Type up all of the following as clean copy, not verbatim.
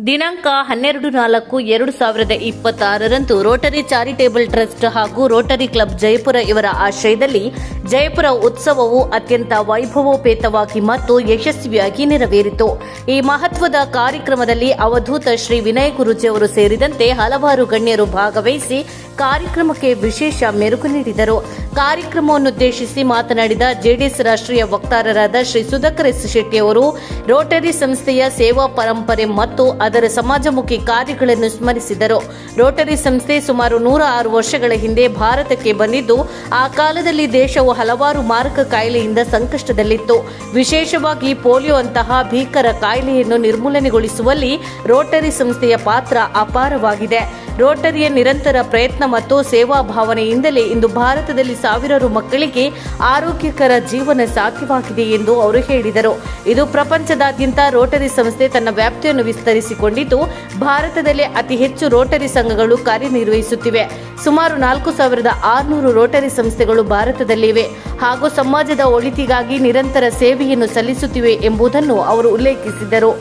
ದಿನಾಂಕ 12/4/2026ರಂದು Rotary charitable trust ಹಾಗೂ Rotary club Jayapura ಇವರ ಆಶ್ರಯದಲ್ಲಿ ಜಯಪುರ ಉತ್ಸವವು ಅತ್ಯಂತ ವೈಭವೋಪೇತವಾಗಿ ಮತ್ತು ಯಶಸ್ವಿಯಾಗಿ ನೆರವೇರಿತು. ಈ ಮಹತ್ವದ ಕಾರ್ಯಕ್ರಮದಲ್ಲಿ ಅವಧೂತ ಶ್ರೀ ವಿನಯ್ ಗುರೂಜಿ ಅವರು ಸೇರಿದಂತೆ ಹಲವಾರು ಗಣ್ಯರು ಭಾಗವಹಿಸಿ ಕಾರ್ಯಕ್ರಮಕ್ಕೆ ವಿಶೇಷ ಮೆರುಗು ನೀಡಿದರು. ಕಾರ್ಯಕ್ರಮವನ್ನುದ್ದೇಶಿಸಿ ಮಾತನಾಡಿದ ಜೆಡಿಎಸ್ ರಾಷ್ಟ್ರೀಯ ವಕ್ತಾರರಾದ ಶ್ರೀ ಸುಧಾಕರ್ ಎಸ್ ಶೆಟ್ಟಿ ಅವರು ರೋಟರಿ ಸಂಸ್ಥೆಯ ಸೇವಾ ಪರಂಪರೆ ಮತ್ತು ಅದರ ಸಮಾಜಮುಖಿ ಕಾರ್ಯಗಳನ್ನು ಸ್ಮರಿಸಿದರು. ರೋಟರಿ ಸಂಸ್ಥೆ ಸುಮಾರು 106 ವರ್ಷಗಳ ಹಿಂದೆ ಭಾರತಕ್ಕೆ ಬಂದಿದ್ದು, ಆ ಕಾಲದಲ್ಲಿ ದೇಶವು ಹಲವಾರು ಮಾರಕ ಕಾಯಿಲೆಯಿಂದ ಸಂಕಷ್ಟದಲ್ಲಿತ್ತು. ವಿಶೇಷವಾಗಿ ಪೋಲಿಯೋ ಅಂತಹ ಭೀಕರ ಕಾಯಿಲೆಯನ್ನು ನಿರ್ಮೂಲನೆಗೊಳಿಸುವಲ್ಲಿ ರೋಟರಿ ಸಂಸ್ಥೆಯ ಪಾತ್ರ ಅಪಾರವಾಗಿದೆ. ರೋಟರಿಯ ನಿರಂತರ ಪ್ರಯತ್ನ ಮತ್ತು ಸೇವಾ ಭಾವನೆಯಿಂದಲೇ ಇಂದು ಭಾರತದಲ್ಲಿ ಸಾವಿರಾರು ಮಕ್ಕಳಿಗೆ ಆರೋಗ್ಯಕರ ಜೀವನ ಸಾಧ್ಯವಾಗಿದೆ ಎಂದು ಅವರು ಹೇಳಿದರು. ಇದು ಪ್ರಪಂಚದಾದ್ಯಂತ ರೋಟರಿ ಸಂಸ್ಥೆ ತನ್ನ ವ್ಯಾಪ್ತಿಯನ್ನು ವಿಸ್ತರಿಸಿಕೊಂಡಿದ್ದು, ಭಾರತದಲ್ಲಿ ಅತಿ ಹೆಚ್ಚು ರೋಟರಿ ಸಂಘಗಳು ಕಾರ್ಯನಿರ್ವಹಿಸುತ್ತಿವೆ. ಸುಮಾರು 4600 ರೋಟರಿ ಸಂಸ್ಥೆಗಳು ಭಾರತದಲ್ಲಿವೆ ಹಾಗೂ ಸಮಾಜದ ಒಳಿತಿಗಾಗಿ ನಿರಂತರ ಸೇವೆಯನ್ನು ಸಲ್ಲಿಸುತ್ತಿವೆ ಎಂಬುದನ್ನು ಅವರು ಉಲ್ಲೇಖಿಸಿದರು.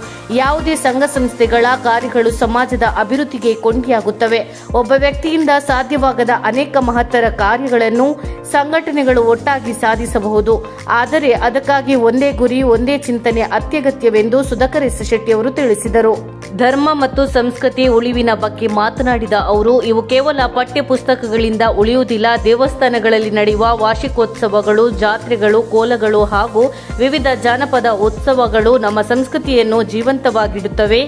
ಯಾವುದೇ ಸಂಘ ಸಂಸ್ಥೆಗಳ ಕಾರ್ಯಗಳು ಸಮಾಜದ ಅಭಿವೃದ್ಧಿಗೆ ಕೊಂಡಿಯಾಗುತ್ತವೆ. ಒಬ್ಬ ವ್ಯಕ್ತಿಯಿಂದ ಸಾಧ್ಯವಾಗದ ಅನೇಕ ಮಹತ್ತರ ಕಾರ್ಯಗಳನ್ನು ಸಂಘಟನೆಗಳು ಒಟ್ಟಾಗಿ ಸಾಧಿಸಬಹುದು. ಆದರೆ ಅದಕ್ಕಾಗಿ ಒಂದೇ ಗುರಿ, ಒಂದೇ ಚಿಂತನೆ ಅತ್ಯಗತ್ಯವೆಂದು ಸುಧಾಕರ್ ಎಸ್ ಶೆಟ್ಟಿ ಅವರು ತಿಳಿಸಿದರು. ಧರ್ಮ ಮತ್ತು ಸಂಸ್ಕೃತಿ ಉಳಿವಿನ ಬಗ್ಗೆ ಮಾತನಾಡಿದ ಅವರು, ಇವು ಕೇವಲ ಪಠ್ಯ ಪುಸ್ತಕಗಳಿಂದ ಉಳಿಯುವುದಿಲ್ಲ. ದೇವಸ್ಥಾನಗಳಲ್ಲಿ ನಡೆಯುವ ವಾರ್ಷಿಕೋತ್ಸವಗಳು, ಜಾತ್ರೆಗಳು, ಕೋಲಗಳು ಹಾಗೂ ವಿವಿಧ ಜಾನಪದ ಉತ್ಸವಗಳು ನಮ್ಮ ಸಂಸ್ಕೃತಿಯನ್ನು ಜೀವಂತವಾಗಿಡುತ್ತವೆ.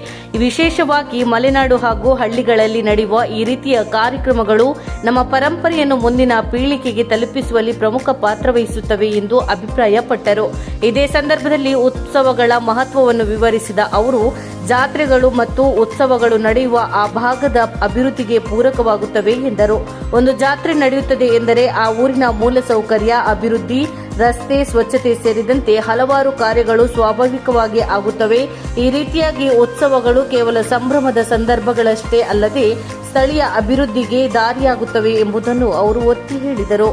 ವಿಶೇಷವಾಗಿ ಮಲೆನಾಡು ಹಾಗೂ ಹಳ್ಳಿಗಳಲ್ಲಿ ನಡೆಯುವ ಈ ರೀತಿಯ ಕಾರ್ಯಕ್ರಮಗಳು ನಮ್ಮ ಪರಂಪರೆಯನ್ನು ಮುಂದಿನ ಪೀಳಿಗೆಗೆ ತಲುಪಿಸುವಲ್ಲಿ ಪ್ರಮುಖ ಪಾತ್ರ ವಹಿಸುತ್ತವೆ ಎಂದು ಅಭಿಪ್ರಾಯಪಟ್ಟರು. ಇದೇ ಸಂದರ್ಭದಲ್ಲಿ ಉತ್ಸವಗಳ ಮಹತ್ವವನ್ನು ವಿವರಿಸಿದ ಅವರು, ಜಾತ್ರೆಗಳು ಮತ್ತು ಉತ್ಸವಗಳು ನಡೆಯುವ ಆ ಭಾಗದ ಅಭಿವೃದ್ಧಿಗೆ ಪೂರಕವಾಗುತ್ತವೆ ಎಂದರು. ಒಂದು ಜಾತ್ರೆ ನಡೆಯುತ್ತದೆ ಎಂದರೆ ಆ ಊರಿನ ಮೂಲಸೌಕರ್ಯ ಅಭಿವೃದ್ಧಿ, ರಸ್ತೆ ಸ್ವಚ್ಛತೆ ಸೇರಿದಂತೆ ಹಲವಾರು ಕಾರ್ಯಗಳು ಸ್ವಾಭಾವಿಕವಾಗಿ ಆಗುತ್ತವೆ. ಈ ರೀತಿಯಾಗಿ ಉತ್ಸವಗಳು ಕೇವಲ ಸಂಭ್ರಮದ ಸಂದರ್ಭಗಳಷ್ಟೇ ಅಲ್ಲದೆ ಸ್ಥಳೀಯ ಅಭಿವೃದ್ಧಿಗೆ ದಾರಿಯಾಗುತ್ತವೆ ಎಂಬುದನ್ನು ಅವರು ಒತ್ತಿ ಹೇಳಿದರು.